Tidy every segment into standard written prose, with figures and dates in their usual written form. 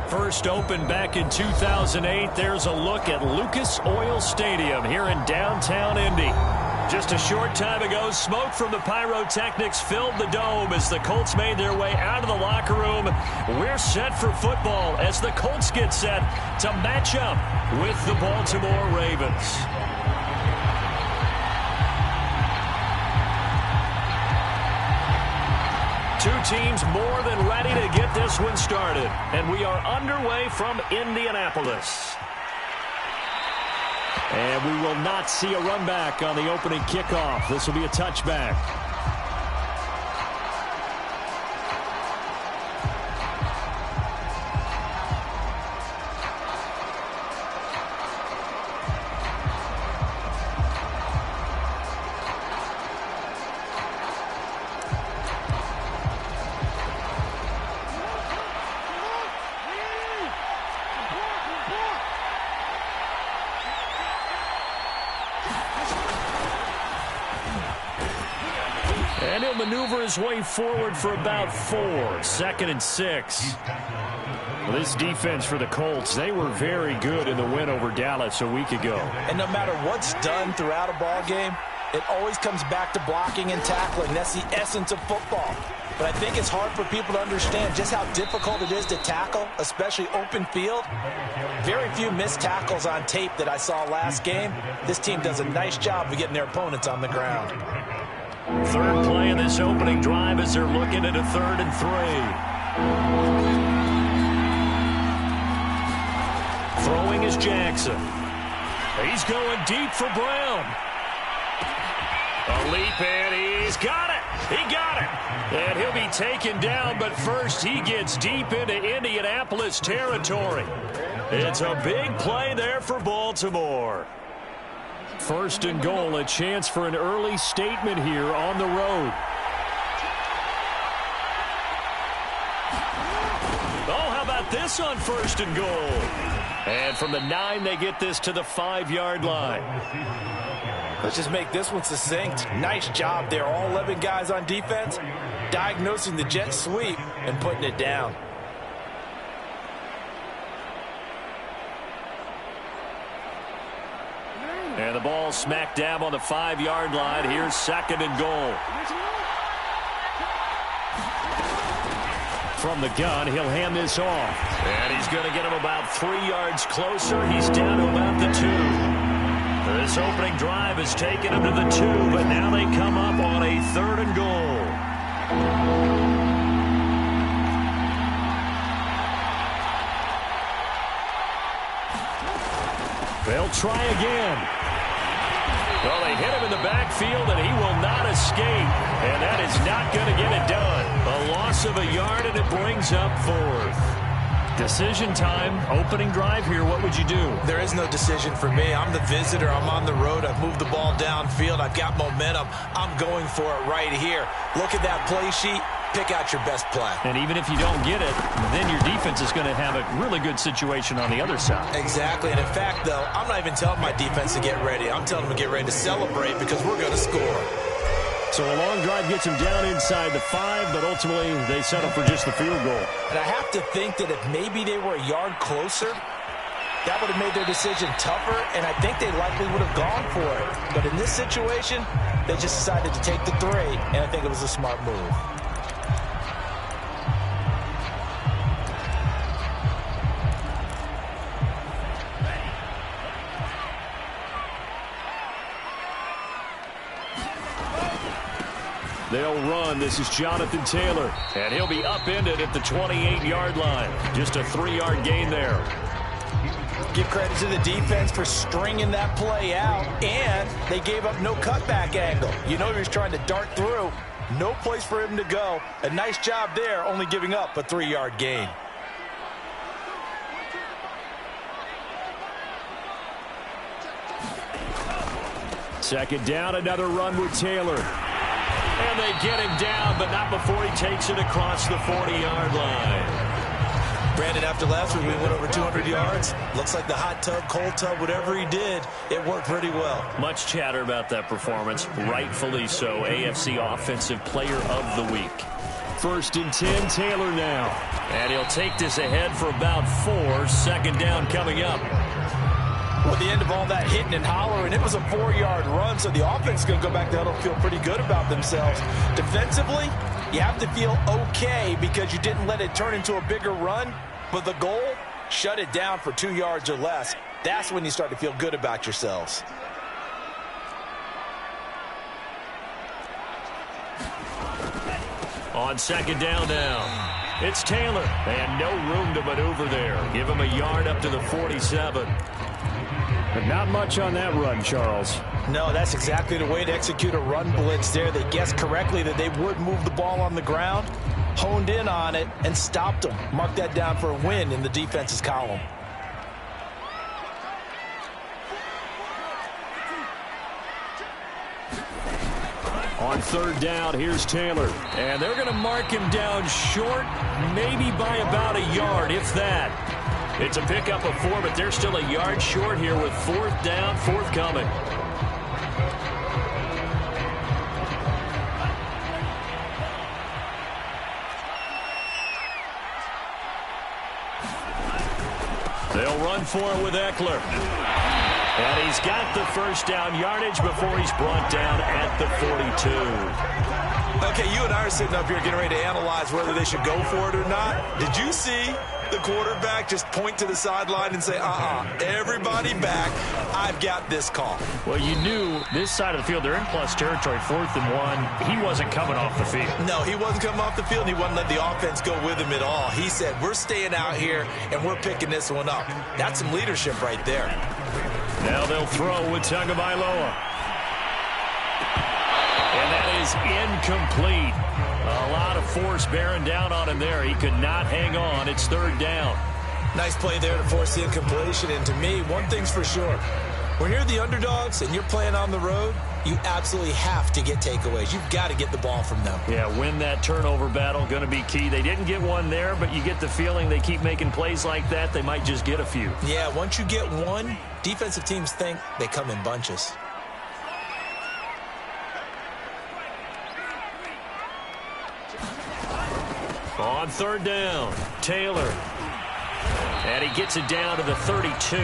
First opened back in 2008. There's a look at Lucas Oil Stadium here in downtown Indy. Just a short time ago, smoke from the pyrotechnics filled the dome as the Colts made their way out of the locker room. We're set for football as the Colts get set to match up with the Baltimore Ravens. Two teams more than ready to get this one started. And we are underway from Indianapolis. And we will not see a run back on the opening kickoff. This will be a touchback. And he'll maneuver his way forward for about 4. 2nd and 6. Well, this defense for the Colts, they were very good in the win over Dallas a week ago. And no matter what's done throughout a ball game, it always comes back to blocking and tackling. That's the essence of football. But I think it's hard for people to understand just how difficult it is to tackle, especially open field. Very few missed tackles on tape that I saw last game. This team does a nice job of getting their opponents on the ground. Third play in this opening drive as they're looking at a 3rd and 3. Throwing is Jackson. He's going deep for Brown. A leap, and he's got it. He got it. And he'll be taken down, but first he gets deep into Indianapolis territory. It's a big play there for Baltimore. 1st and goal, a chance for an early statement here on the road. Oh, how about this on 1st and goal? And from the 9, they get this to the 5-yard line. Let's just make this one succinct. Nice job there. All 11 guys on defense diagnosing the jet sweep and putting it down. And the ball smack dab on the 5-yard line. Here's 2nd and goal. From the gun, he'll hand this off. And he's going to get him about 3 yards closer. He's down to about the 2. This opening drive has taken him to the 2, but now they come up on a 3rd and goal. They'll try again. Well, they hit him in the backfield, and he will not escape. And that is not going to get it done. A loss of a yard, and it brings up 4th. Decision time, opening drive here. What would you do? There is no decision for me. I'm the visitor. I'm on the road. I've moved the ball downfield. I've got momentum. I'm going for it right here. Look at that play sheet. Pick out your best play. And even if you don't get it, then your defense is going to have a really good situation on the other side. Exactly. And in fact, though, I'm not even telling my defense to get ready. I'm telling them to get ready to celebrate because we're going to score. So a long drive gets them down inside the 5, but ultimately they settle for just the field goal. And I have to think that if maybe they were a yard closer, that would have made their decision tougher, and I think they likely would have gone for it. But in this situation, they just decided to take the 3, and I think it was a smart move. They'll run. This is Jonathan Taylor. And he'll be upended at the 28-yard line. Just a 3-yard gain there. Give credit to the defense for stringing that play out. And they gave up no cutback angle. You know he was trying to dart through. No place for him to go. A nice job there, only giving up a 3-yard gain. Second down, another run with Taylor. And they get him down, but not before he takes it across the 40-yard line. Brandon, after last week, we went over 200 yards. Looks like the hot tub, cold tub, whatever he did, it worked pretty well. Much chatter about that performance. Rightfully so. AFC Offensive Player of the Week. First and 10, Taylor now. And he'll take this ahead for about 4. Second down coming up. Well, at the end of all that hitting and hollering, it was a 4-yard run, so the offense is going to go back to huddle and feel pretty good about themselves. Defensively, you have to feel okay because you didn't let it turn into a bigger run, but the goal, shut it down for 2 yards or less. That's when you start to feel good about yourselves. On second down now, it's Taylor, and no room to maneuver there. Give him a yard up to the 47. But not much on that run, Charles. No, that's exactly the way to execute a run blitz there. They guessed correctly that they would move the ball on the ground, honed in on it, and stopped them. Mark that down for a win in the defense's column. On third down, here's Taylor. And they're going to mark him down short, maybe by about a yard, if that. It's a pickup of 4, but they're still a yard short here with fourth down, forthcoming. They'll run for it with Eckler. And he's got the first down yardage before he's brought down at the 42. Okay, you and I are sitting up here getting ready to analyze whether they should go for it or not. Did you see the quarterback just point to the sideline and say, everybody back, I've got this call? Well, you knew this side of the field, they're in plus territory, 4th and 1. He wasn't coming off the field. No, he wasn't coming off the field, and he wasn't letting the offense go with him at all. He said, we're staying out here, and we're picking this one up. That's some leadership right there. Now they'll throw with Tagovailoa. And that is incomplete. A lot of force bearing down on him there. He could not hang on. It's third down. Nice play there to force the incompletion. And to me, one thing's for sure. When you're the underdogs and you're playing on the road, you absolutely have to get takeaways. You've got to get the ball from them. Yeah, win that turnover battle, going to be key. They didn't get one there, but you get the feeling they keep making plays like that, they might just get a few. Yeah, once you get one, defensive teams think they come in bunches. On third down, Taylor. And he gets it down to the 32.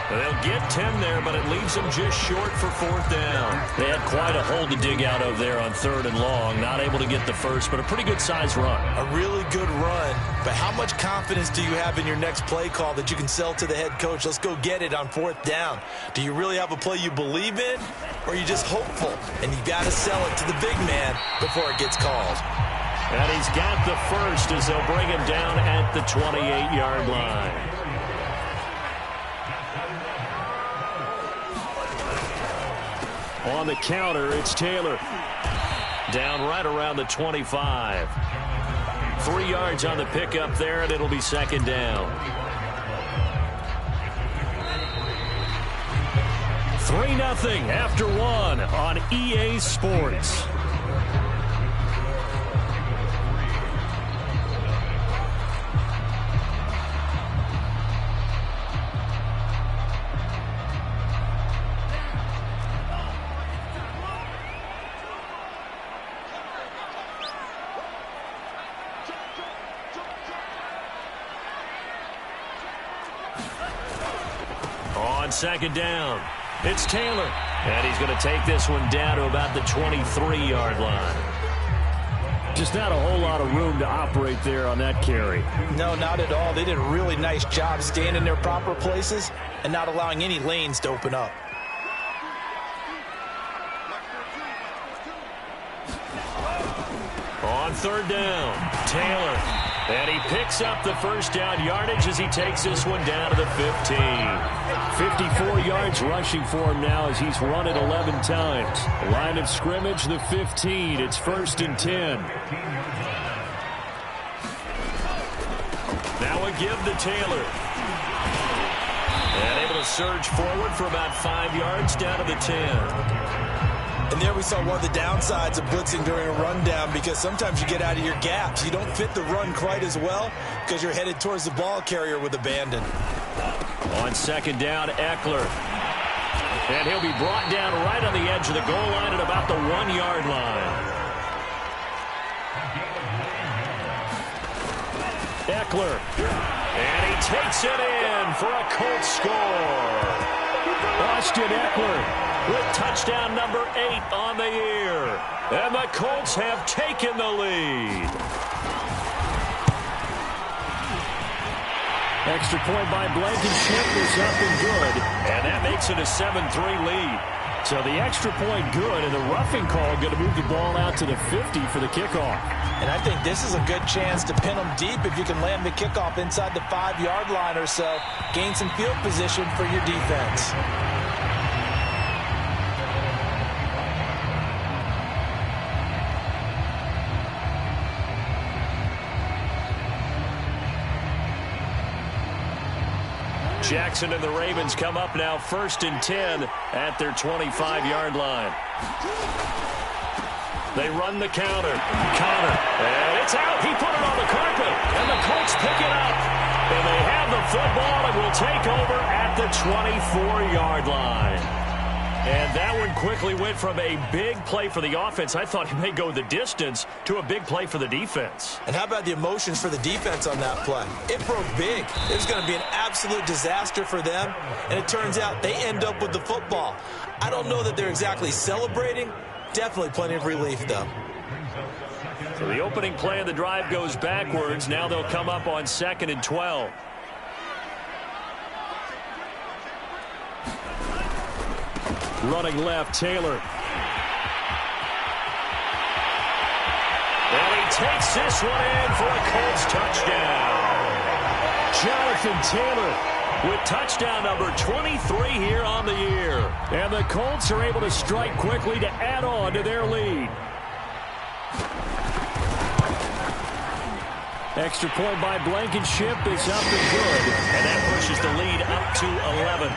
They'll get 10 there, but it leaves them just short for fourth down. They had quite a hole to dig out of there on third and long. Not able to get the first, but a pretty good-sized run. A really good run, but how much confidence do you have in your next play call that you can sell to the head coach? Let's go get it on fourth down. Do you really have a play you believe in, or are you just hopeful? And you got to sell it to the big man before it gets called. And he's got the first as they'll bring him down at the 28-yard line. On the counter, it's Taylor. Down right around the 25. 3 yards on the pickup there, and it'll be second down. 3-0 after 1 on EA Sports. On second down, it's Taylor. And he's going to take this one down to about the 23-yard line. Just not a whole lot of room to operate there on that carry. No, not at all. They did a really nice job staying in their proper places and not allowing any lanes to open up. On third down, Taylor. And he picks up the first down yardage as he takes this one down to the 15. 54 yards rushing for him now as he's run it 11 times. Line of scrimmage, the 15. It's 1st and 10. Now a give to Taylor. And able to surge forward for about 5 yards down to the 10. And there we saw one of the downsides of blitzing during a rundown, because sometimes you get out of your gaps. You don't fit the run quite as well because you're headed towards the ball carrier with abandon. On second down, Eckler. And he'll be brought down right on the edge of the goal line at about the 1-yard line. Eckler. And he takes it in for a Colts score. Austin Eckler with touchdown number 8 on the year. And the Colts have taken the lead. Extra point by Blankenship is up and good. And that makes it a 7-3 lead. So the extra point good, and the roughing call going to move the ball out to the 50 for the kickoff. And I think this is a good chance to pin them deep if you can land the kickoff inside the 5-yard line or so. Gain some field position for your defense. Jackson and the Ravens come up now 1st and 10 at their 25-yard line. They run the counter. Connor. And it's out. He put it on the carpet. And the Colts pick it up. And they have the football and will take over at the 24-yard line. And that one quickly went from a big play for the offense, I thought he may go the distance, to a big play for the defense. And how about the emotions for the defense on that play? It broke big. It was going to be an absolute disaster for them. And it turns out they end up with the football. I don't know that they're exactly celebrating. Definitely plenty of relief, though. So the opening play of the drive goes backwards. Now they'll come up on 2nd and 12. Running left, Taylor. And he takes this one in for a Colts touchdown. Jonathan Taylor with touchdown number 23 here on the year. And the Colts are able to strike quickly to add on to their lead. Extra point by Blankenship is up and good. And that pushes the lead up to 11.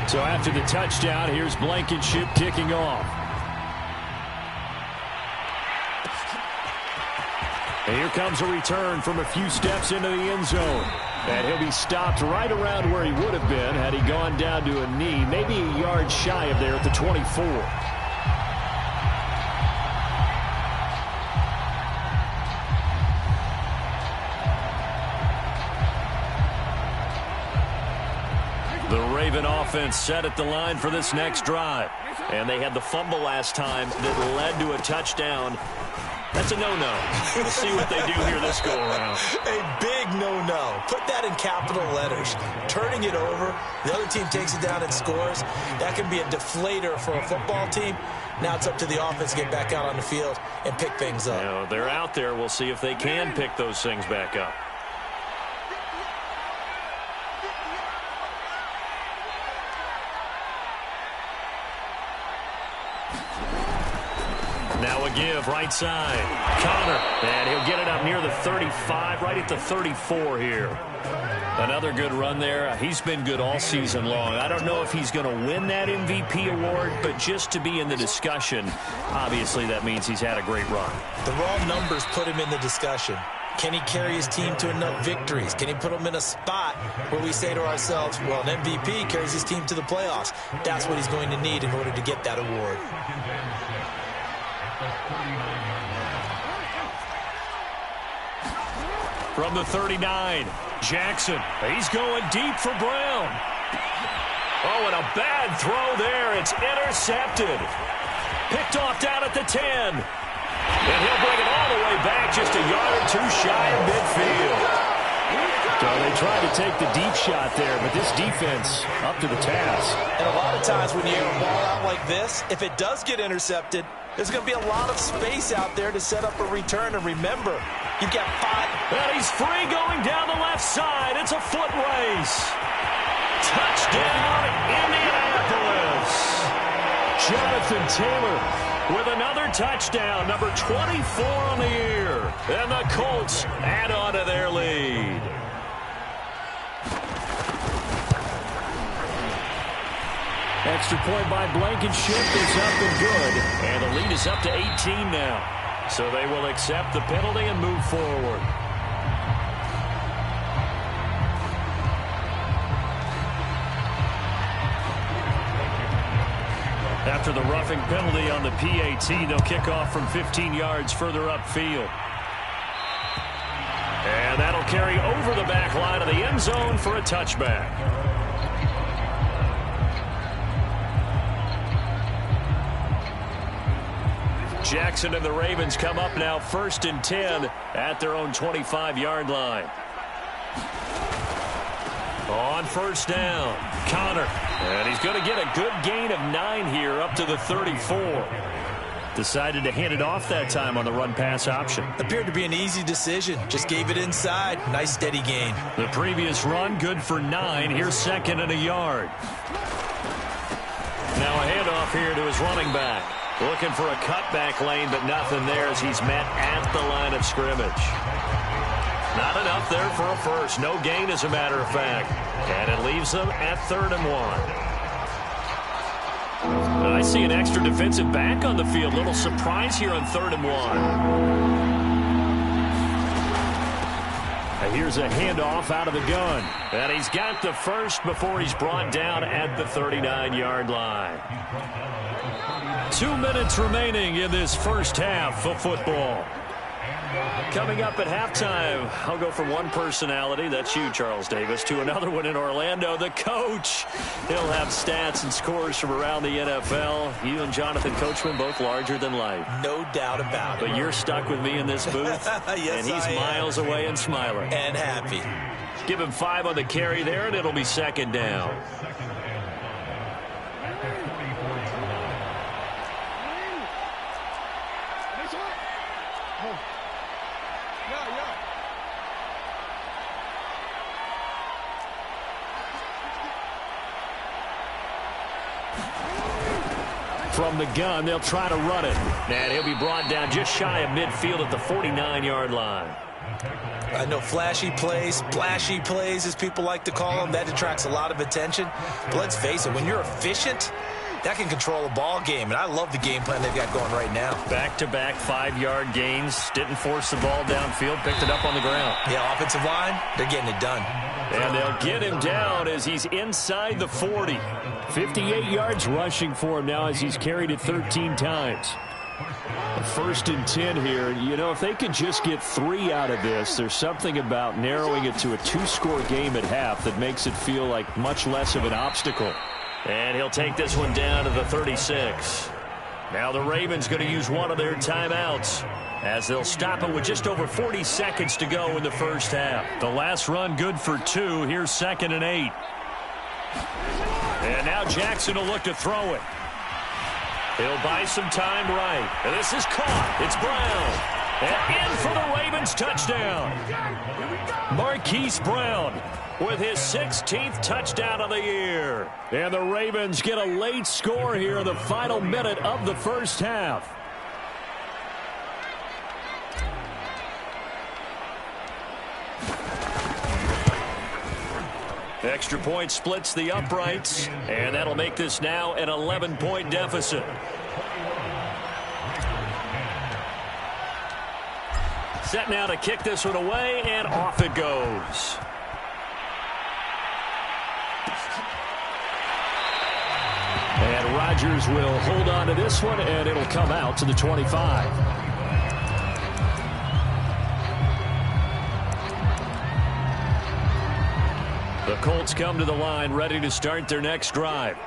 So after the touchdown, here's Blankenship kicking off. And here comes a return from a few steps into the end zone. And he'll be stopped right around where he would have been had he gone down to a knee, maybe a yard shy of there at the 24. The Raven offense set at the line for this next drive. And they had the fumble last time that led to a touchdown. That's a no-no. We'll see what they do here this go-around. A big no-no. Put that in capital letters. Turning it over, the other team takes it down and scores. That can be a deflator for a football team. Now it's up to the offense to get back out on the field and pick things up. You know, they're out there. We'll see if they can pick those things back up. Now a give, right side. Connor, and he'll get it up near the 35, right at the 34 here. Another good run there. He's been good all season long. I don't know if he's going to win that MVP award, but just to be in the discussion, obviously that means he's had a great run. The raw numbers put him in the discussion. Can he carry his team to enough victories? Can he put them in a spot where we say to ourselves, well, an MVP carries his team to the playoffs. That's what he's going to need in order to get that award. From the 39, Jackson. He's going deep for Brown. Oh, and a bad throw there. It's intercepted. Picked off down at the 10. And he'll bring it all the way back just a yard or two shy of midfield. So they tried to take the deep shot there, but this defense up to the task. And a lot of times when you air a ball out like this, if it does get intercepted, there's going to be a lot of space out there to set up a return. And remember, you've got 5. And he's free going down the left side. It's a foot race. Touchdown, Indianapolis. Jonathan Taylor with another touchdown, number 24 on the year. And the Colts add on to their lead. Extra point by Blankenship is up and good. And the lead is up to 18 now. So they will accept the penalty and move forward. After the roughing penalty on the PAT, they'll kick off from 15 yards further upfield. carry over the back line of the end zone for a touchback. Jackson and the Ravens come up now 1st and 10 at their own 25-yard line. On 1st down, Connor. And he's going to get a good gain of 9 here up to the 34. Decided to hand it off that time on the run-pass option. Appeared to be an easy decision. Just gave it inside. Nice steady gain. The previous run good for 9. Here's 2nd and a yard. Now a handoff here to his running back. Looking for a cutback lane, but nothing there as he's met at the line of scrimmage. Not enough there for a first. No gain, as a matter of fact. And it leaves them at 3rd and 1. I see an extra defensive back on the field. Little surprise here on 3rd and 1. Here's a handoff out of the gun. And he's got the first before he's brought down at the 39-yard line. 2 minutes remaining in this first half of football. Coming up at halftime, I'll go from one personality, that's you, Charles Davis, to another one in Orlando, the coach. He'll have stats and scores from around the NFL. You and Jonathan Coachman, both larger than life. No doubt about it. But you're stuck with me in this booth, yes, and he's miles away and smiling. And happy. Give him 5 on the carry there, and it'll be 2nd down. From the gun, they'll try to run it. And he'll be brought down just shy of midfield at the 49-yard line. I know flashy plays, splashy plays, as people like to call them. That attracts a lot of attention. But let's face it, when you're efficient, that can control a ball game. And I love the game plan they've got going right now. Back-to-back 5-yard gains. Didn't force the ball downfield. Picked it up on the ground. Yeah, offensive line, they're getting it done. And they'll get him down as he's inside the 40. 58 yards rushing for him now as he's carried it 13 times. 1st and 10 here. You know, if they could just get 3 out of this, there's something about narrowing it to a 2-score game at half that makes it feel like much less of an obstacle. And he'll take this one down to the 36. Now the Ravens going to use one of their timeouts as they'll stop it with just over 40 seconds to go in the first half. The last run good for 2. Here's 2nd and 8. And now Jackson will look to throw it. He'll buy some time right. And this is caught. It's Brown. And in for the Ravens touchdown. Marquise Brown with his 16th touchdown of the year. And the Ravens get a late score here in the final minute of the first half. Extra point splits the uprights, and that'll make this now an 11-point deficit. Set now to kick this one away, and off it goes. And Rodgers will hold on to this one, and it'll come out to the 25. The Colts come to the line ready to start their next drive.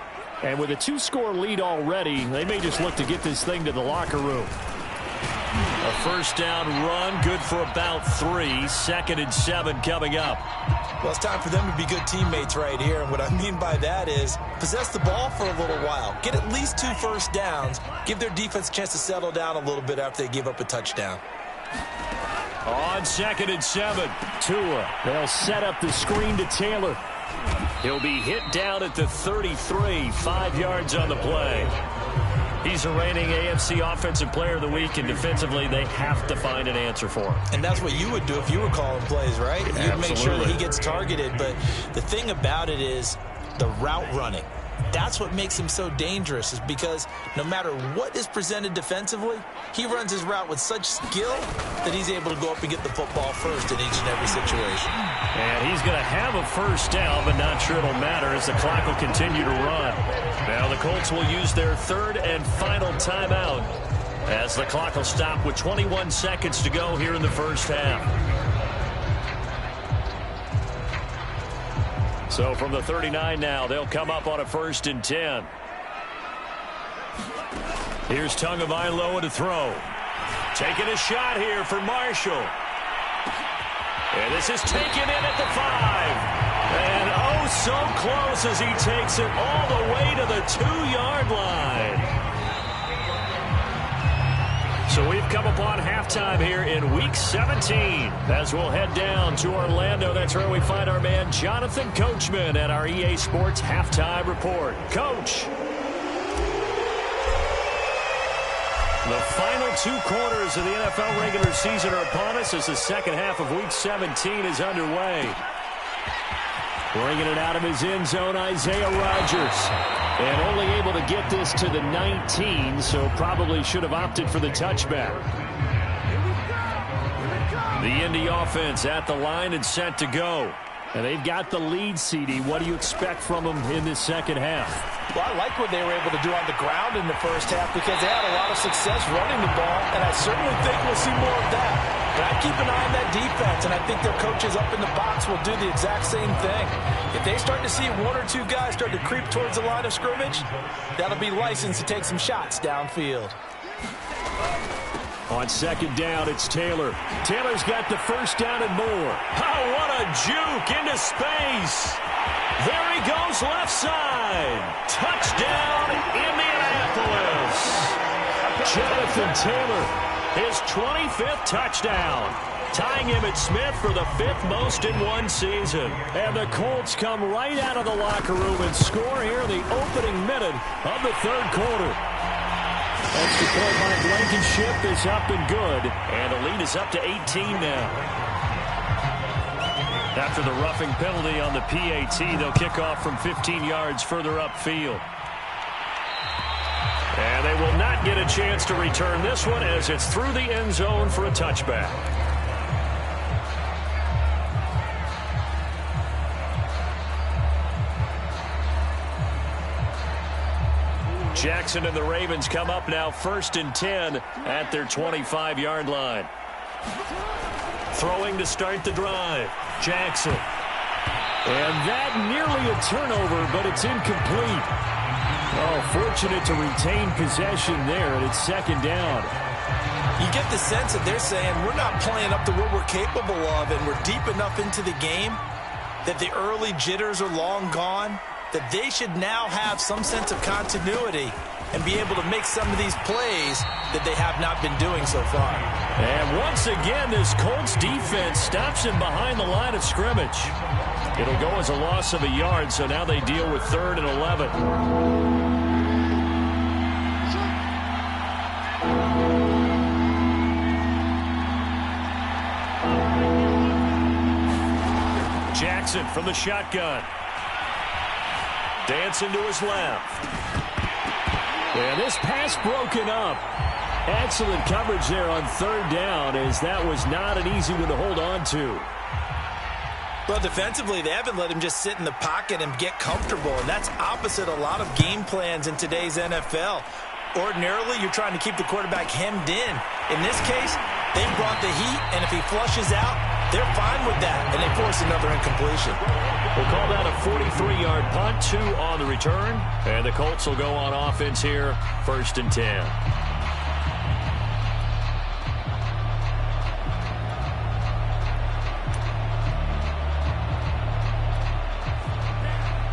And with a 2-score lead already, they may just look to get this thing to the locker room. A first down run, good for about 3. 2nd and 7 coming up. Well, it's time for them to be good teammates right here. And what I mean by that is possess the ball for a little while. Get at least 2 first downs. Give their defense a chance to settle down a little bit after they give up a touchdown. On 2nd and 7, Tua. They'll set up the screen to Taylor. He'll be hit down at the 33, 5 yards on the play. He's the reigning AFC Offensive Player of the Week, and defensively, they have to find an answer for him. And that's what you would do if you were calling plays, right? You'd make sure that he gets targeted. But the thing about it is the route running. That's what makes him so dangerous, is because no matter what is presented defensively, he runs his route with such skill that he's able to go up and get the football first in each and every situation. And he's going to have a first down, but not sure it'll matter as the clock will continue to run. Now the Colts will use their 3rd and final timeout as the clock will stop with 21 seconds to go here in the first half. So from the 39 now, they'll come up on a 1st and 10. Here's Tagovailoa to throw. Taking a shot here for Marshall. And this is taken in at the 5. And oh, so close as he takes it all the way to the 2-yard line. So we've come upon halftime here in Week 17. As we'll head down to Orlando, that's where we find our man Jonathan Coachman at our EA Sports Halftime Report. Coach. The final 2 quarters of the NFL regular season are upon us as the second half of Week 17 is underway. Bringing it out of his end zone, Isaiah Rodgers. And only able to get this to the 19, so probably should have opted for the touchback. The Indy offense at the line and set to go. And they've got the lead, CD. What do you expect from them in this second half? Well, I like what they were able to do on the ground in the first half because they had a lot of success running the ball, and I certainly think we'll see more of that. But I keep an eye on that defense, and I think their coaches up in the box will do the exact same thing. If they start to see 1 or 2 guys start to creep towards the line of scrimmage, that'll be licensed to take some shots downfield. On second down, it's Taylor. Taylor's got the first down and more. Oh, what a juke into space. There he goes left side. Touchdown, Indianapolis. Jonathan Taylor, his 25th touchdown. Tying Emmitt Smith for the 5th most in one season. And the Colts come right out of the locker room and score here in the opening minute of the 3rd quarter. Extra point by Blankenship is up and good. And the lead is up to 18 now. After the roughing penalty on the PAT, they'll kick off from 15 yards further upfield. And they will not get a chance to return this one as it's through the end zone for a touchback. Jackson and the Ravens come up now 1st and 10 at their 25-yard line. Throwing to start the drive. Jackson. And that nearly a turnover, but it's incomplete. Oh, fortunate to retain possession there, and it's 2nd down. You get the sense that they're saying we're not playing up to what we're capable of, and we're deep enough into the game that the early jitters are long gone, that they should now have some sense of continuity and be able to make some of these plays that they have not been doing so far. And once again, this Colts defense stops him behind the line of scrimmage. It'll go as a loss of a yard, so now they deal with 3rd and 11. Jackson from the shotgun. Dancing to his left. And this pass broken up. Excellent coverage there on 3rd down, as that was not an easy one to hold on to. Well, defensively, they haven't let him just sit in the pocket and get comfortable, and that's opposite a lot of game plans in today's NFL. Ordinarily, you're trying to keep the quarterback hemmed in. In this case, they brought the heat, and if he flushes out, they're fine with that, and they force another incompletion. We'll call that a 43-yard punt, 2 on the return, and the Colts will go on offense here, 1st and 10.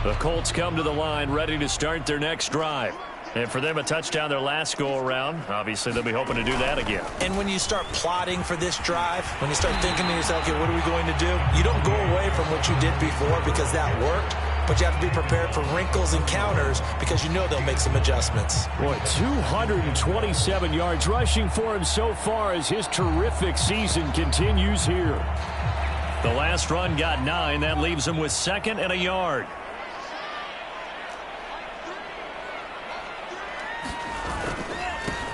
The Colts come to the line ready to start their next drive. And for them, a touchdown their last go-around. Obviously, they'll be hoping to do that again. And when you start plotting for this drive, when you start thinking to yourself, okay, what are we going to do? You don't go away from what you did before because that worked, but you have to be prepared for wrinkles and counters because you know they'll make some adjustments. Boy, 227 yards rushing for him so far as his terrific season continues here. The last run got 9. That leaves him with 2nd and a yard.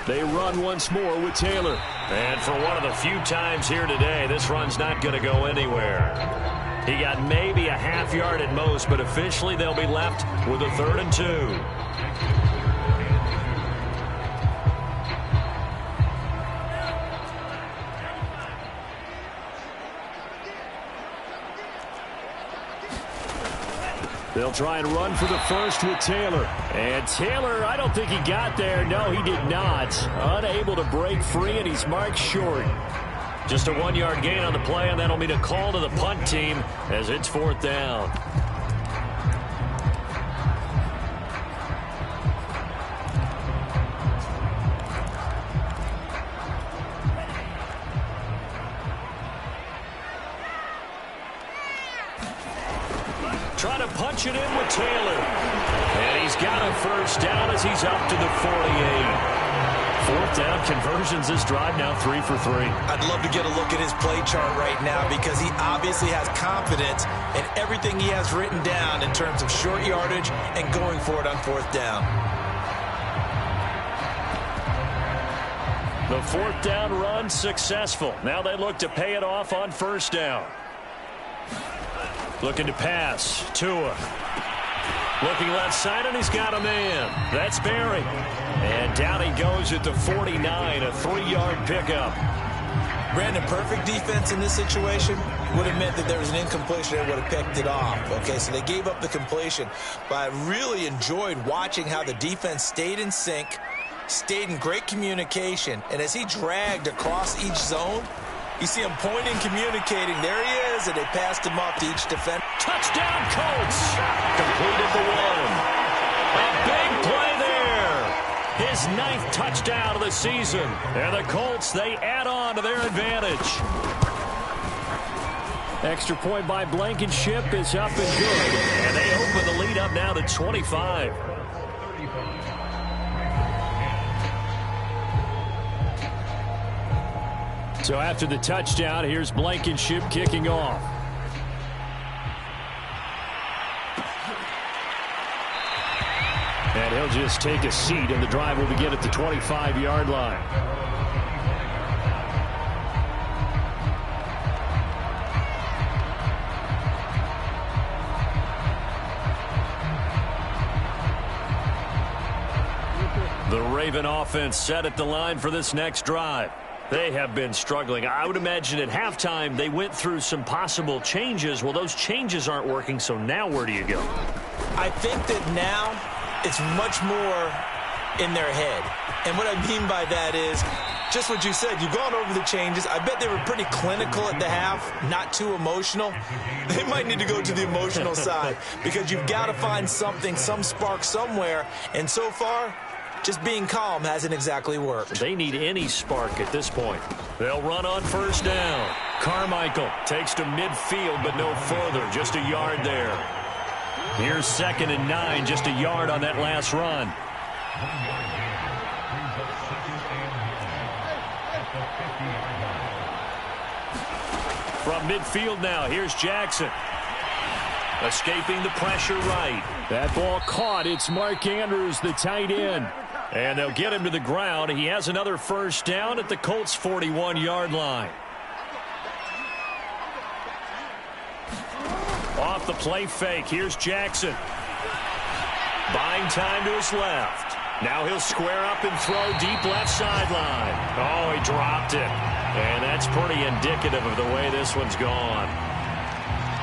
They run once more with Taylor. And for one of the few times here today, this run's not going to go anywhere. He got maybe a half yard at most, but officially they'll be left with a 3rd and 2. They'll try and run for the first with Taylor. And Taylor, I don't think he got there. No, he did not. Unable to break free, and he's marked short. Just a 1-yard gain on the play, and that'll mean a call to the punt team as it's 4th down. Trying to punch it in with Taylor. And he's got a first down as he's up to the 48. 4th down conversions this drive, now 3 for 3. I'd love to get a look at his play chart right now because he obviously has confidence in everything he has written down in terms of short yardage and going for it on 4th down. The 4th down run successful. Now they look to pay it off on 1st down. Looking to pass. Tua. Looking left side, and he's got a man. That's Barry. And down he goes at the 49, a 3-yard pickup. Brandon, perfect defense in this situation would have meant that there was an incompletion and would have picked it off. Okay, so they gave up the completion. But I really enjoyed watching how the defense stayed in sync, stayed in great communication, and as he dragged across each zone, you see him pointing, communicating. There he is, and they passed him off to each defender. Touchdown, Colts! Completed the 1. A big play there. His 9th touchdown of the season. And the Colts, they add on to their advantage. Extra point by Blankenship is up and good. And they open the lead up now to 25. So after the touchdown, here's Blankenship kicking off. And he'll just take a seat, and the drive will begin at the 25-yard line. The Raven offense set at the line for this next drive. They have been struggling. I would imagine at halftime they went through some possible changes. Well, those changes aren't working, so now where do you go? I think that now it's much more in their head. And what I mean by that is just what you said. You've gone over the changes. I bet they were pretty clinical at the half, not too emotional. They might need to go to the emotional side because you've got to find something, some spark somewhere. And so far, just being calm hasn't exactly worked. They need any spark at this point. They'll run on 1st down. Carmichael takes to midfield, but no further. Just a yard there. Here's 2nd and 9, just a yard on that last run. From midfield now, here's Jackson. Escaping the pressure right. That ball caught. It's Mark Andrews, the tight end. And they'll get him to the ground. He has another 1st down at the Colts' 41-yard line. Off the play fake. Here's Jackson. Buying time to his left. Now he'll square up and throw deep left sideline. Oh, he dropped it. And that's pretty indicative of the way this one's gone.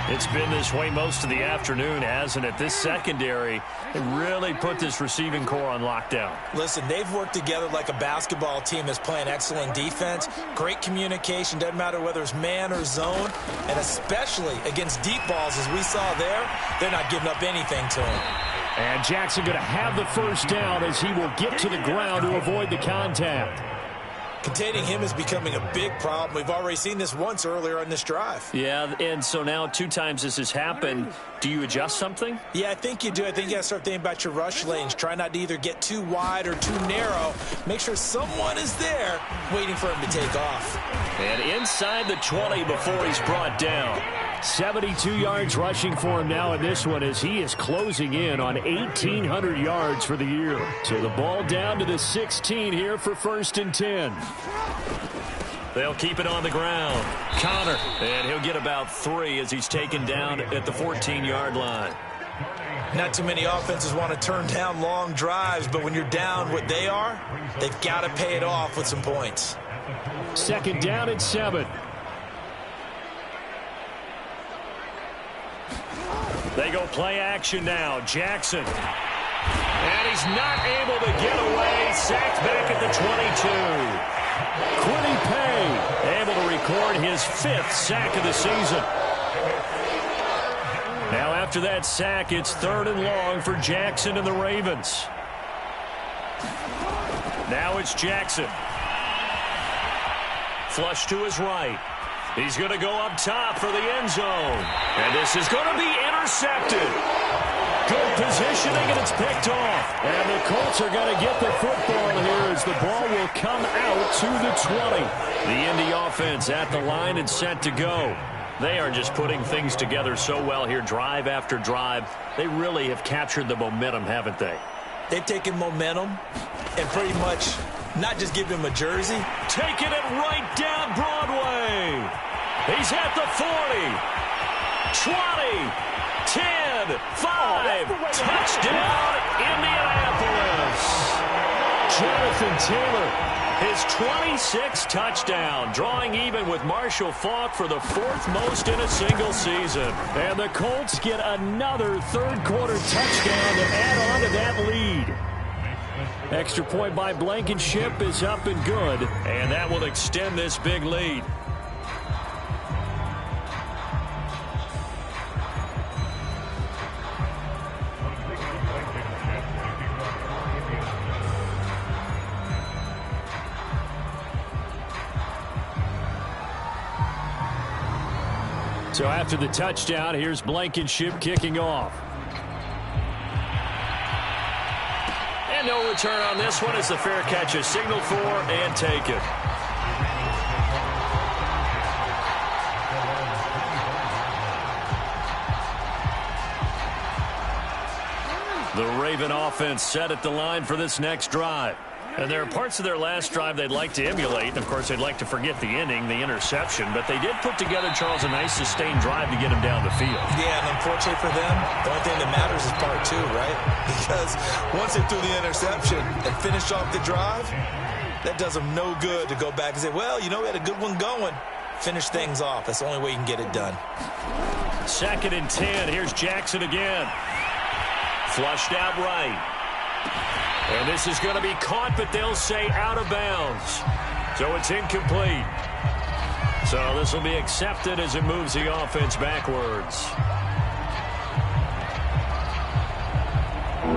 It's been this way most of the afternoon, hasn't it? This secondary really put this receiving core on lockdown. Listen, they've worked together like a basketball team that's playing excellent defense. Great communication, doesn't matter whether it's man or zone. And especially against deep balls, as we saw there, they're not giving up anything to him. And Jackson going to have the 1st down as he will get to the ground to avoid the contact. Containing him is becoming a big problem. We've already seen this once earlier on this drive. Yeah, and so now 2 times this has happened. Do you adjust something? Yeah, I think you do. I think you got to start thinking about your rush lanes. Try not to either get too wide or too narrow. Make sure someone is there waiting for him to take off. And inside the 20 before he's brought down. 72 yards rushing for him now in this one as he is closing in on 1,800 yards for the year. So the ball down to the 16 here for 1st and 10. They'll keep it on the ground. Connor, and he'll get about 3 as he's taken down at the 14-yard line. Not too many offenses want to turn down long drives, but when you're down what they are, they've got to pay it off with some points. 2nd down and 7. They go Play action now. Jackson. And he's not able to get away. Sacked back at the 22. Kwity Paye able to record his 5th sack of the season. Now after that sack, it's 3rd and long for Jackson and the Ravens. Now it's Jackson. Flush to his right. He's going to go up top for the end zone. And this is going to be intercepted. Good positioning, and it's picked off. And the Colts are going to get the football here as the ball will come out to the 20. The Indy offense at the line and set to go. They are just putting things together so well here, drive after drive. They really have captured the momentum, haven't they? They've taken momentum and pretty much not just give him a jersey. Taking it right down Broadway. He's at the 40, 20, 10, 5, touchdown, Indianapolis. Jonathan Taylor, his 26th touchdown, drawing even with Marshall Faulk for the 4th most in a single season. And the Colts get another third-quarter touchdown to add on to that lead. Extra point by Blankenship is up and good, and that will extend this big lead. So after the touchdown, here's Blankenship kicking off. And no return on this one as the fair catch is signaled for and taken. The Raven offense set at the line for this next drive. And there are parts of their last drive they'd like to emulate. And, of course, they'd like to forget the ending, the interception. But they did put together, Charles, a nice sustained drive to get him down the field. Yeah, and unfortunately for them, the only thing that matters is part 2, right? Because once they threw the interception and finished off the drive, that does them no good to go back and say, well, you know, we had a good one going. Finish things off. That's the only way you can get it done. 2nd and 10. Here's Jackson again. Flushed out right. And this is going to be caught, but they'll say out of bounds. So it's incomplete. So this will be accepted as it moves the offense backwards.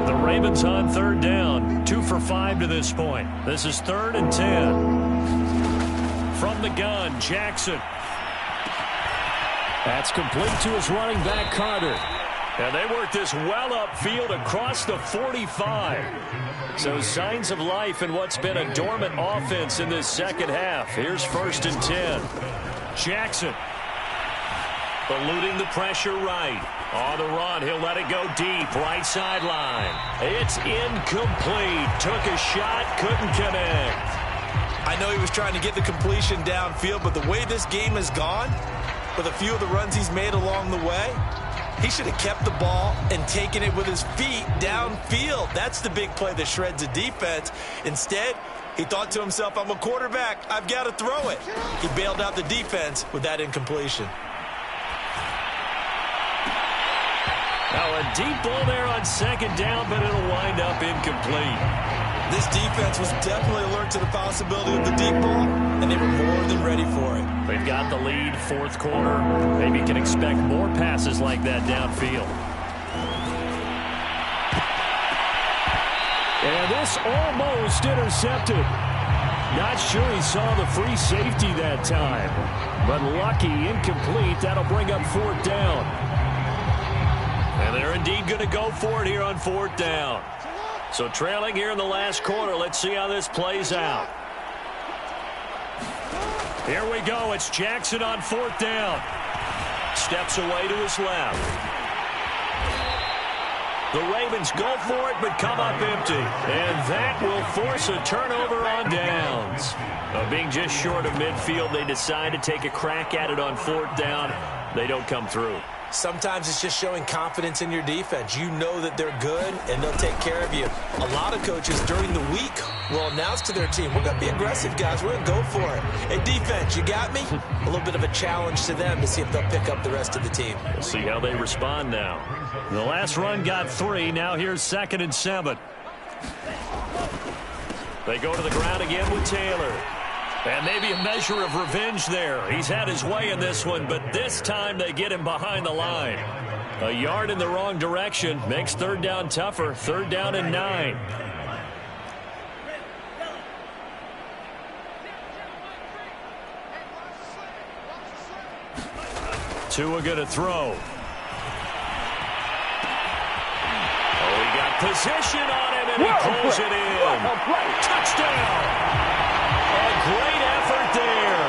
The Ravens on 3rd down. 2 for 5 to this point. This is 3rd and 10. From the gun, Jackson. That's complete to his running back, Carter. And they work this well upfield across the 45. So signs of life in what's been a dormant offense in this second half. Here's 1st and 10. Jackson eluding the pressure right. On the run, he'll let it go deep, right sideline. It's incomplete. Took a shot, couldn't connect. I know he was trying to get the completion downfield, but the way this game has gone, with a few of the runs he's made along the way, he should have kept the ball and taken it with his feet downfield. That's the big play that shreds the defense. Instead, he thought to himself, I'm a quarterback. I've got to throw it. He bailed out the defense with that incompletion. Now a deep ball there on 2nd down, but it'll wind up incomplete. This defense was definitely alert to the possibility of the deep ball, and they were more than ready for it. They've got the lead, 4th quarter. Maybe can expect more passes like that downfield. And this almost intercepted. Not sure he saw the free safety that time. But lucky, incomplete. That'll bring up 4th down. And they're indeed going to go for it here on 4th down. So trailing here in the last quarter. Let's see how this plays out. Here we go. It's Jackson on 4th down. Steps away to his left. The Ravens go for it, but come up empty. And that will force a turnover on downs. Being just short of midfield, they decide to take a crack at it on 4th down. They don't come through. Sometimes it's just showing confidence in your defense. You know that they're good, and they'll take care of you. A lot of coaches during the week will announce to their team, we're going to be aggressive, guys. We're going to go for it. Hey, defense, you got me? A little bit of a challenge to them to see if they'll pick up the rest of the team. We'll see how they respond now. The last run got 3. Now here's 2nd and 7. They go to the ground again with Taylor. And maybe a measure of revenge there. He's had his way in this one, but this time they get him behind the line. A yard in the wrong direction makes 3rd down tougher. 3rd down and 9. Tua going to throw. Oh, he got position on him, and he pulls it in. Touchdown! A great effort there.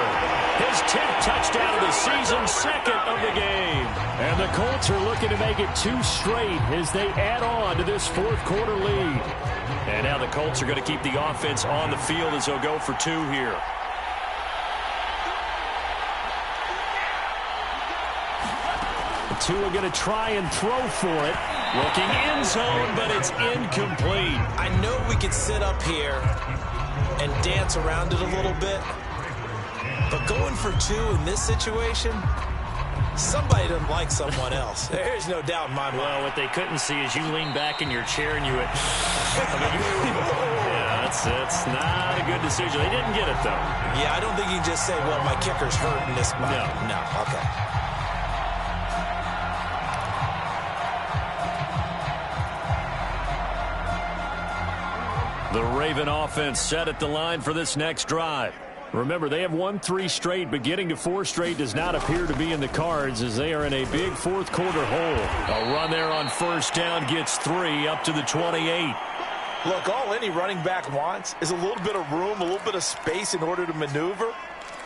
His 10th touchdown of the season, 2nd of the game. And the Colts are looking to make it 2 straight as they add on to this 4th quarter lead. And now the Colts are going to keep the offense on the field as they'll go for 2 here. Tua going to try and throw for it. Looking end zone, but it's incomplete. I know we could sit up here and dance around it a little bit, but going for 2 in this situation, somebody doesn't like someone else. There's no doubt in my mind. Well, what they couldn't see is you lean back in your chair and you went, yeah, that's not a good decision. They didn't get it, though. Yeah, I don't think you can just say, well, my kicker's hurt in this spot. No, okay. The Raven offense set at the line for this next drive. Remember, they have won 3 straight, but getting to 4 straight does not appear to be in the cards as they are in a big 4th quarter hole. A run there on 1st down gets 3 up to the 28. Look, all any running back wants is a little bit of room, a little bit of space in order to maneuver.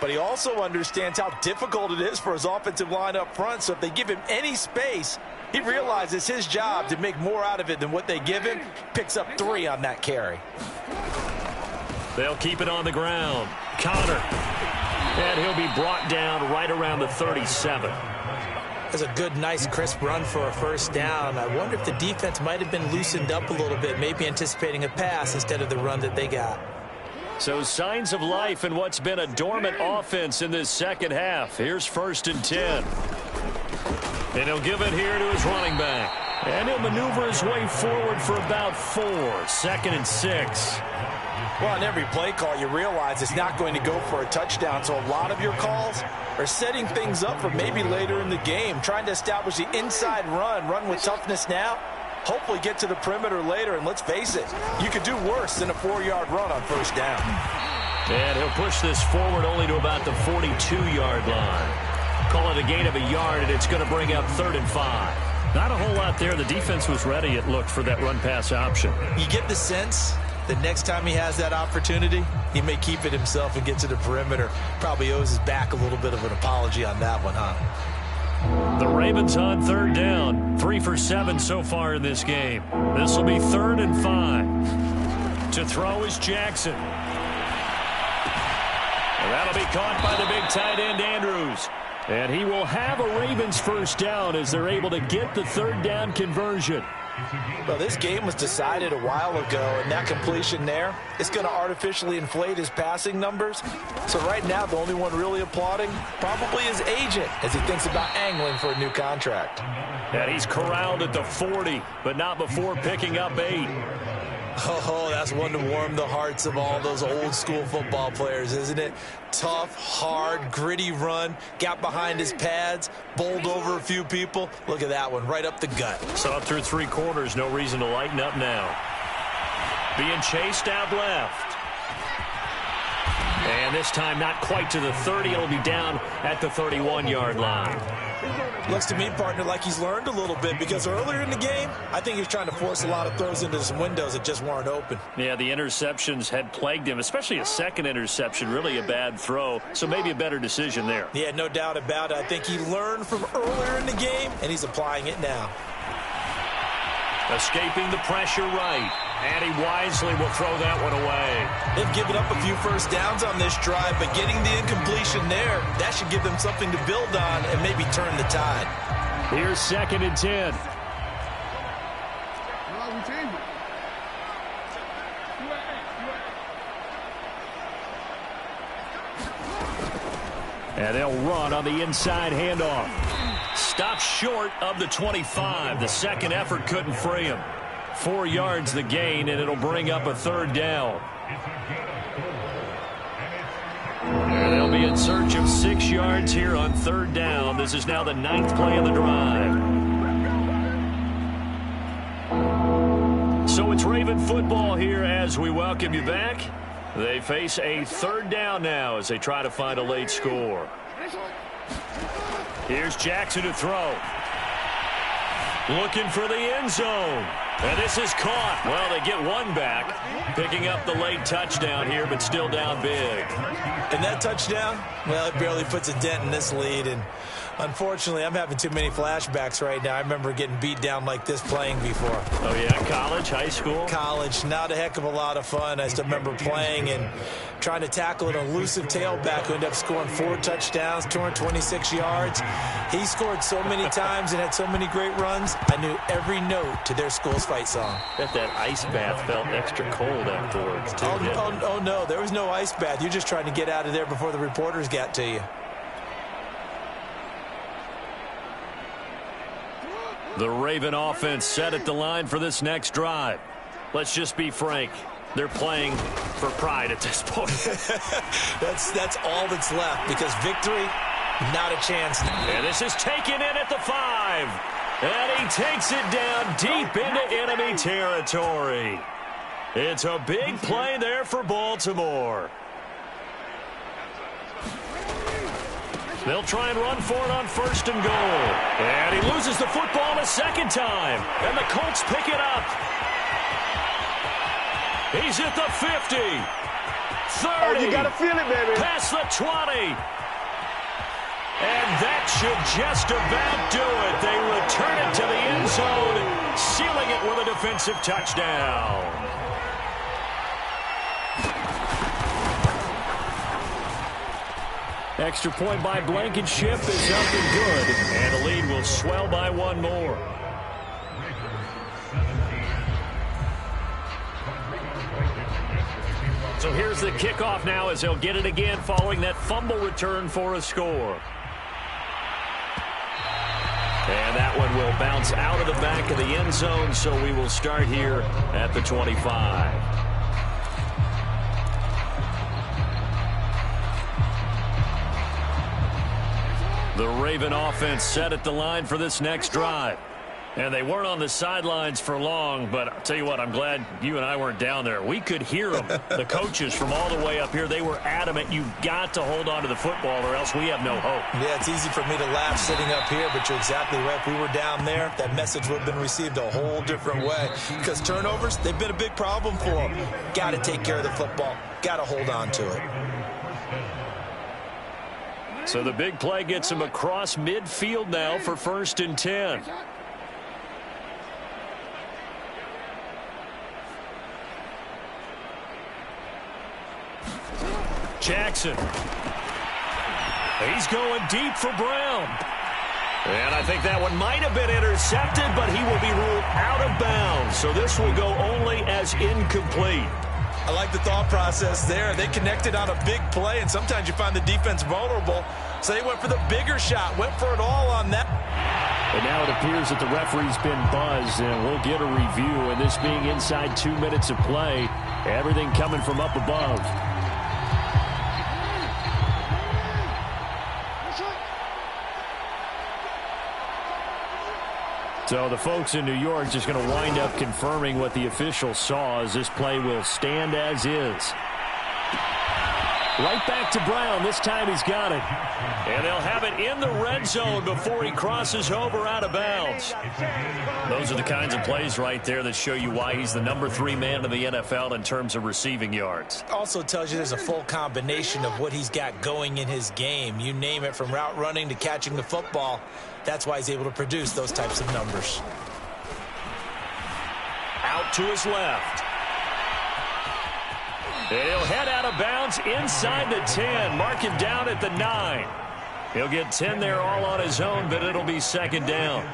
But he also understands how difficult it is for his offensive line up front. So if they give him any space, he realizes his job to make more out of it than what they give him. Picks up 3 on that carry. They'll keep it on the ground. Connor. And he'll be brought down right around the 37. That's a good, nice, crisp run for a 1st down. I wonder if the defense might have been loosened up a little bit, maybe anticipating a pass instead of the run that they got. So signs of life in what's been a dormant offense in this 2nd half. Here's 1st and 10. And he'll give it here to his running back. And he'll maneuver his way forward for about 4. 2nd and 6. Well, on every play call, you realize it's not going to go for a touchdown. So a lot of your calls are setting things up for maybe later in the game, trying to establish the inside run with toughness now. Hopefully get to the perimeter later, and let's face it, you could do worse than a 4-yard run on 1st down. And he'll push this forward only to about the 42-yard line. Call it a gain of a yard, and it's going to bring up 3rd and 5. Not a whole lot there. The defense was ready, it looked, for that run-pass option. You get the sense that next time he has that opportunity, he may keep it himself and get to the perimeter. Probably owes his back a little bit of an apology on that one, huh? The Ravens on 3rd down. 3 for 7 so far in this game. This will be 3rd and 5. To throw is Jackson. And that'll be caught by the big tight end, Andrews. And he will have a Ravens 1st down as they're able to get the 3rd down conversion. Well, this game was decided a while ago, and that completion there is going to artificially inflate his passing numbers. So right now, the only one really applauding probably his agent as he thinks about angling for a new contract. And he's corralled at the 40, but not before picking up 8. Oh, that's one to warm the hearts of all those old school football players, isn't it? Tough, hard, gritty run, got behind his pads, bowled over a few people. Look at that one, right up the gut. So through 3 quarters, no reason to lighten up now. Being chased out left. And this time not quite to the 30. It'll be down at the 31-yard line. Looks to me, partner, like he's learned a little bit because earlier in the game, I think he was trying to force a lot of throws into some windows that just weren't open. Yeah, the interceptions had plagued him, especially a 2nd interception, really a bad throw. So maybe a better decision there. Yeah, no doubt about it. I think he learned from earlier in the game, and he's applying it now. Escaping the pressure right. And he wisely will throw that one away. They've given up a few 1st downs on this drive, but getting the incompletion there, that should give them something to build on and maybe turn the tide. Here's 2nd and 10. And they'll run on the inside handoff. Stopped short of the 25. The second effort couldn't free him. 4 yards the gain, and it'll bring up a 3rd down. And they'll be in search of 6 yards here on 3rd down. This is now the 9th play of the drive. So it's Raven football here as we welcome you back. They face a 3rd down now as they try to find a late score. Here's Jackson to throw. Looking for the end zone. And this is caught. Well, they get one back, picking up the late touchdown here, but still down big. And that touchdown, well, it barely puts a dent in this lead. And unfortunately, I'm having too many flashbacks right now. I remember getting beat down like this playing before. Oh, yeah? College, high school? College. Not a heck of a lot of fun. I still remember playing and trying to tackle an elusive tailback who ended up scoring 4 touchdowns, 226 yards. He scored so many times and had so many great runs. I knew every note to their school's fight song. Bet that ice bath felt extra cold afterwards, too. Oh, no. There was no ice bath. You're just trying to get out of there before the reporters got to you. The Raven offense set at the line for this next drive. Let's just be frank. They're playing for pride at this point. That's all that's left, because victory, not a chance. And this is taken in at the 5. And he takes it down deep into enemy territory. It's a big play there for Baltimore. They'll try and run for it on 1st and goal. And he loses the football a 2nd time. And the Colts pick it up. He's at the 50. 30. Oh, you got to feel it, baby. Past the 20. And that should just about do it. They return it to the end zone, sealing it with a defensive touchdown. Extra point by Blankenship is up and good. And the lead will swell by 1 more. So here's the kickoff now as they'll get it again following that fumble return for a score. And that one will bounce out of the back of the end zone, so we will start here at the 25. The Raven offense set at the line for this next drive. And they weren't on the sidelines for long, but I'll tell you what, I'm glad you and I weren't down there. We could hear them, the coaches from all the way up here. They were adamant, you've got to hold on to the football or else we have no hope. Yeah, it's easy for me to laugh sitting up here, but you're exactly right. If we were down there, that message would have been received a whole different way. Because turnovers, they've been a big problem for them. Got to take care of the football. Got to hold on to it. So the big play gets him across midfield now for 1st and 10. Jackson. He's going deep for Brown. And I think that one might have been intercepted, but he will be ruled out of bounds. So this will go only as incomplete. I like the thought process there. They connected on a big play, and sometimes you find the defense vulnerable. So they went for the bigger shot, went for it all on that. And now it appears that the referee's been buzzed, and we'll get a review. And this being inside 2 minutes of play, everything coming from up above. So the folks in New York just going to wind up confirming what the official saw as this play will stand as is. Right back to Brown. This time he's got it. And they'll have it in the red zone before he crosses over out of bounds. Those are the kinds of plays right there that show you why he's the #3 man in the NFL in terms of receiving yards. Also tells you there's a full combination of what he's got going in his game. You name it, from route running to catching the football. That's why he's able to produce those types of numbers. Out to his left. And he'll head out of bounds inside the 10. Mark him down at the 9. He'll get 10 there all on his own, but it'll be second down.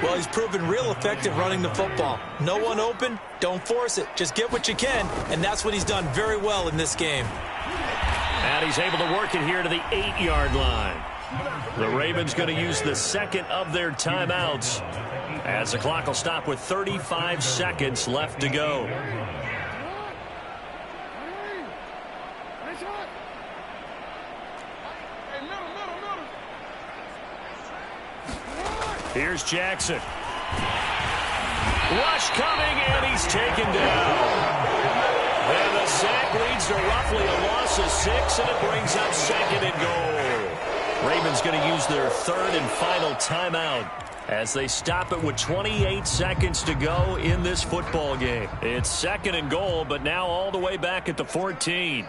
Well, he's proven real effective running the football. No one open, don't force it. Just get what you can, and that's what he's done very well in this game. And he's able to work it here to the 8-yard line. The Ravens going to use the second of their timeouts as the clock will stop with 35 seconds left to go. Here's Jackson. Rush coming, and he's taken down. And the sack leads to roughly a loss of 6, and it brings up second and goal. Ravens going to use their third and final timeout as they stop it with 28 seconds to go in this football game. It's second and goal, but now all the way back at the 14.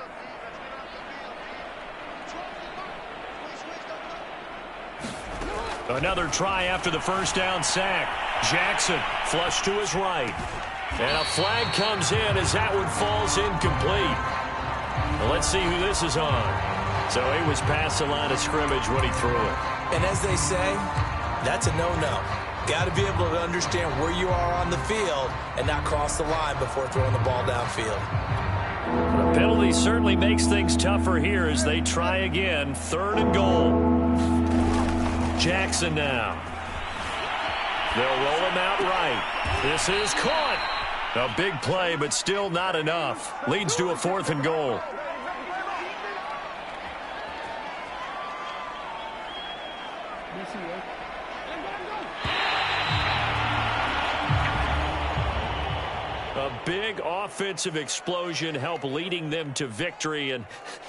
Another try after the first down sack. Jackson flush to his right. And a flag comes in as that one falls incomplete. Well, let's see who this is on. So he was past the line of scrimmage when he threw it. And as they say, that's a no-no. Got to be able to understand where you are on the field and not cross the line before throwing the ball downfield. The penalty certainly makes things tougher here as they try again. Third and goal. Jackson now. They'll roll him out right. This is caught. A big play, but still not enough. Leads to a fourth and goal. A big offensive explosion helped leading them to victory. And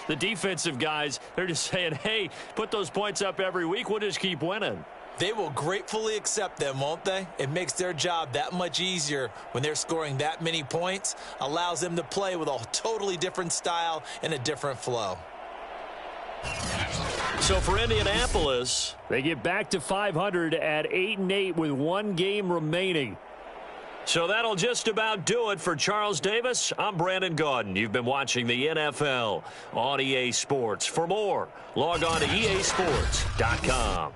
the defensive guys, they're just saying, hey, put those points up every week. We'll just keep winning. They will gratefully accept them, won't they? It makes their job that much easier when they're scoring that many points. Allows them to play with a totally different style and a different flow. So for Indianapolis, they get back to 500 at 8-8 with one game remaining. So that'll just about do it for Charles Davis. I'm Brandon Gaudin. You've been watching the NFL on EA Sports. For more, log on to easports.com.